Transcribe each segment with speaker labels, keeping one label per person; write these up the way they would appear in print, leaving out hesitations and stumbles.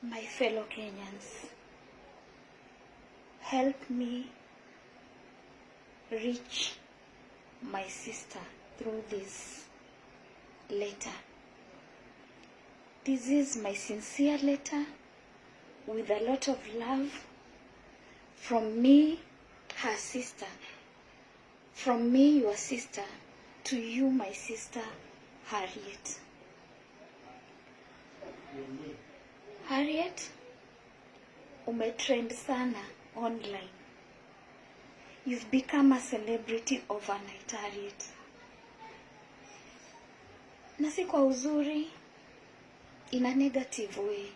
Speaker 1: My fellow Kenyans, help me reach my sister through this letter. This is my sincere letter with a lot of love from me, her sister, from me, your sister, to you, my sister, Harriet. Harriet, umetrend sana online. You've become a celebrity overnight, Harriet. Na si kwa uzuri, in a negative way.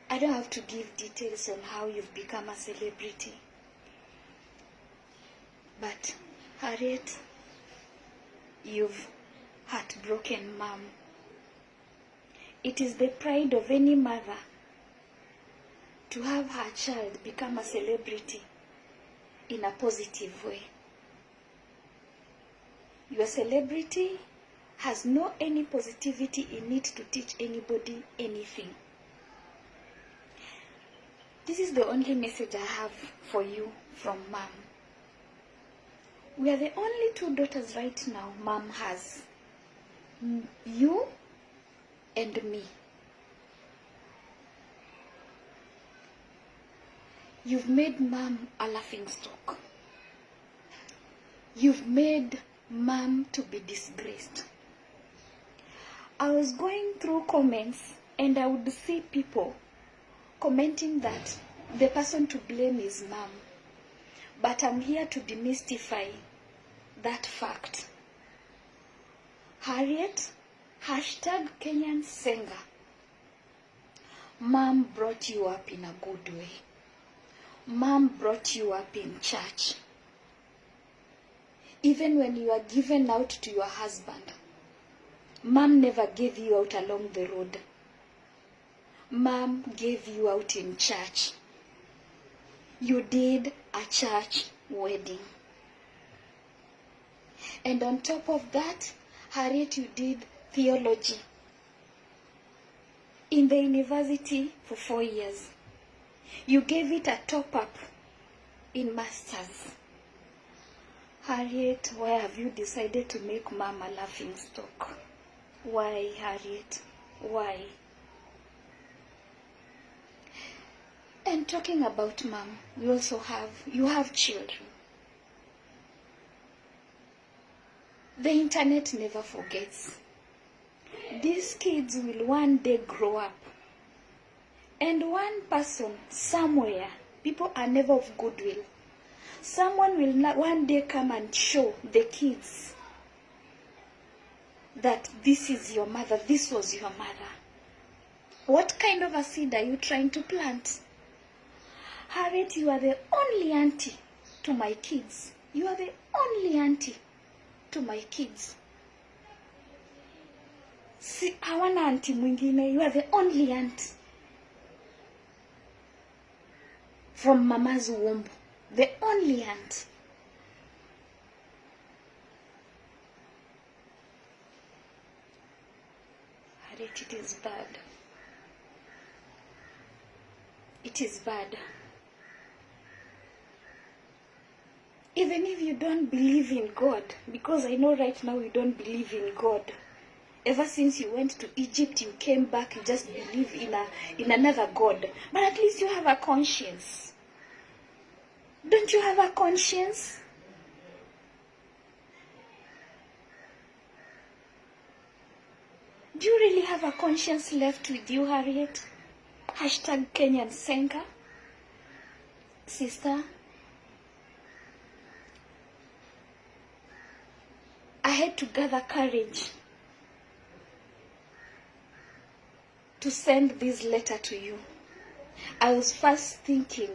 Speaker 1: I don't have to give details on how you've become a celebrity. But, Harriet, you've heartbroken mom. It is the pride of any mother to have her child become a celebrity in a positive way. Your celebrity has no any positivity in it to teach anybody anything. This is the only message I have for you from mom. We are the only two daughters right now mom has. You and me. You've made mom a laughing stock. You've made mom to be disgraced. I was going through comments and I would see people commenting that the person to blame is mom. But I'm here to demystify that fact. Harriet, hashtag Kenyan Senga. Mom brought you up in a good way. Mom brought you up in church. Even when you are given out to your husband, mom never gave you out along the road. Mom gave you out in church. You did a church wedding. And on top of that, Harriet, you did theology in the university for 4 years. You gave it a top-up in masters. Harriet, why have you decided to make mom a laughing stock? Why, Harriet? Why? And talking about mom, you also have children. The internet never forgets. These kids will one day grow up. And one person, somewhere, people are never of goodwill. Someone will one day come and show the kids that this is your mother, this was your mother. What kind of a seed are you trying to plant? Harriet, you are the only auntie to my kids. You are the only auntie to my kids. Si hawana auntie mwingine, you are the only aunt from mama's womb. The only aunt. Harriet, it is bad. It is bad. Even if you don't believe in God, because I know right now you don't believe in God. Ever since you went to Egypt, you came back, you just believe in another God. But at least you have a conscience. Don't you have a conscience? Do you really have a conscience left with you, Harriet? Hashtag Kenyan Senga. Sister, I had to gather courage to send this letter to you. I was first thinking,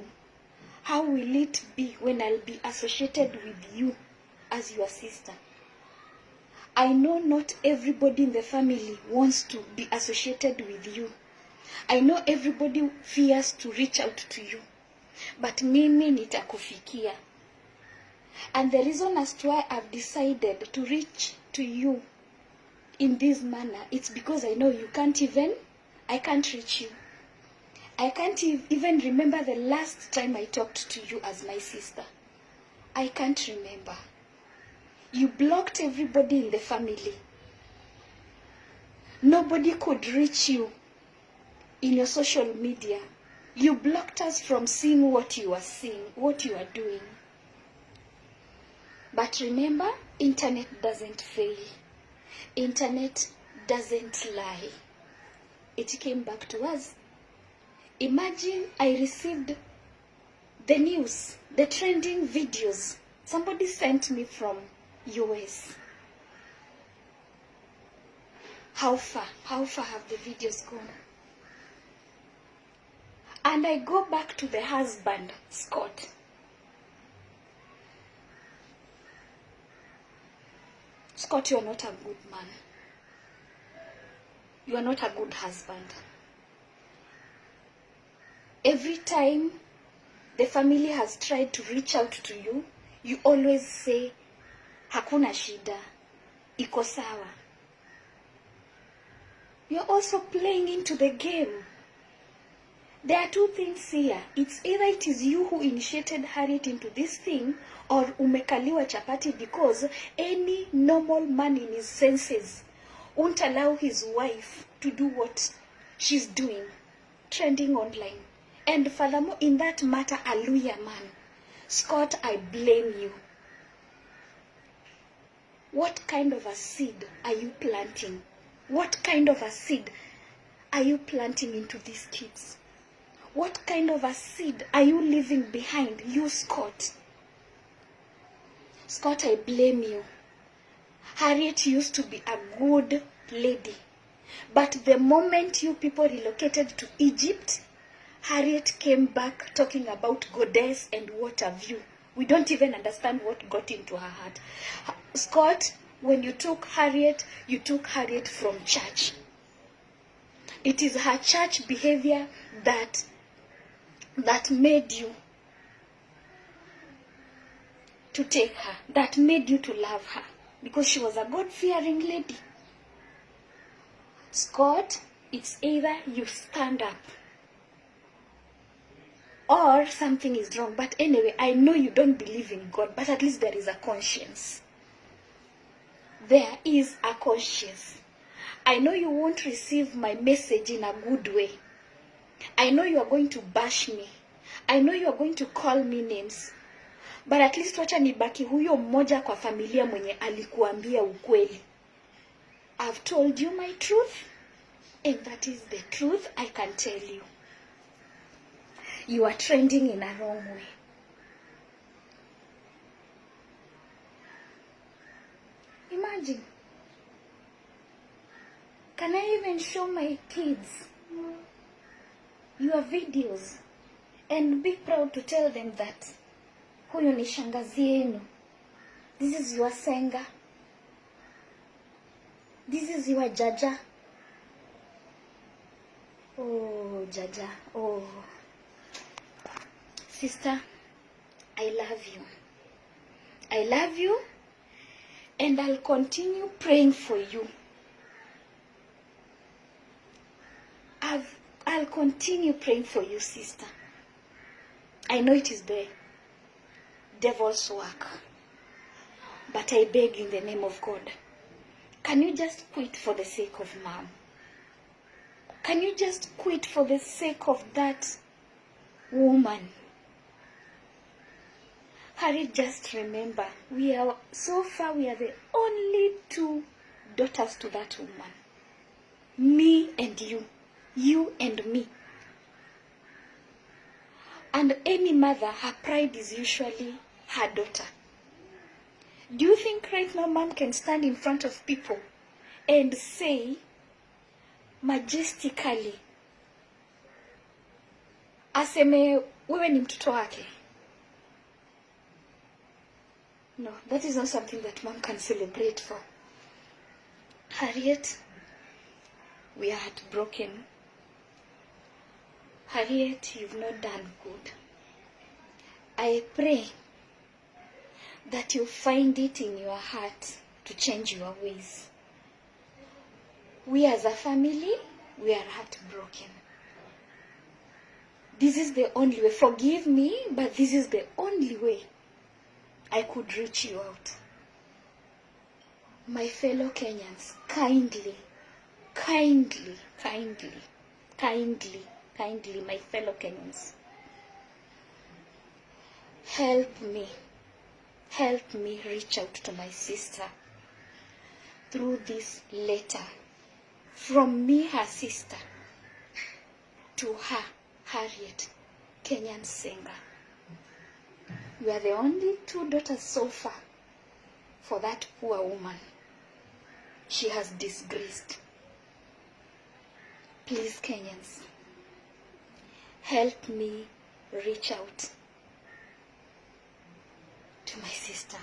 Speaker 1: how will it be when I'll be associated with you as your sister? I know not everybody in the family wants to be associated with you. I know everybody fears to reach out to you. But mimi nitakufikia. And the reason as to why I've decided to reach to you in this manner, it's because I know I can't reach you. I can't even remember the last time I talked to you as my sister. I can't remember. You blocked everybody in the family. Nobody could reach you in your social media. You blocked us from seeing what you are seeing, what you are doing. But remember, internet doesn't fail. Internet doesn't lie. It came back to us. Imagine I received the news, the trending videos. Somebody sent me from US. How far have the videos gone? And I go back to the husband, Scott. Scott, you are not a good man. You are not a good husband. Every time the family has tried to reach out to you, you always say, hakuna shida, iko sawa. You're also playing into the game. There are two things here. It's either it is you who initiated Harriet into this thing, or umekaliwa chapati, because any normal man in his senses won't allow his wife to do what she's doing, trending online. And furthermore, in that matter, hallelujah, man. Scott, I blame you. What kind of a seed are you planting? What kind of a seed are you planting into these kids? What kind of a seed are you leaving behind, you, Scott? Scott, I blame you. Harriet used to be a good lady. But the moment you people relocated to Egypt, Harriet came back talking about goddess and what have you. We don't even understand what got into her heart. Scott, when you took Harriet from church. It is her church behavior that made you to take her, that made you to love her, because she was a God-fearing lady. Scott, it's either you stand up or something is wrong. But anyway, I know you don't believe in God, but at least there is a conscience. There is a conscience. I know you won't receive my message in a good way. I know you are going to bash me. I know you are going to call me names. But at least wacha nibaki huyo mmoja kwa familia mwenye alikuambia ukweli. I've told you my truth, and that is the truth I can tell you. You are trending in a wrong way. Imagine. Can I even show my kids your videos and be proud to tell them that huyu ni shangazi yenu? This is your senga. This is your jaja. Oh, jaja. Oh. Sister, I love you. I love you, and I'll continue praying for you. I'll continue praying for you, sister. I know it is the devil's work, but I beg in the name of God, can you just quit for the sake of mom? Can you just quit for the sake of that woman? Harry, just remember, so far we are the only two daughters to that woman. Me and you. You and me. And any mother, her pride is usually her daughter. Do you think right now mom can stand in front of people and say majestically, aseme wewe ni mtoto wake? No, that is not something that mom can celebrate for. Harriet, we are heartbroken. Harriet, you've not done good. I pray that you find it in your heart to change your ways. We as a family, we are heartbroken. This is the only way. Forgive me, but this is the only way I could reach you out. My fellow Kenyans, kindly, my fellow Kenyans, help me reach out to my sister through this letter from me, her sister, to her, Harriet, Kenyan singer. We are the only two daughters so far for that poor woman. She has disgraced. Please, Kenyans, help me reach out to my sister.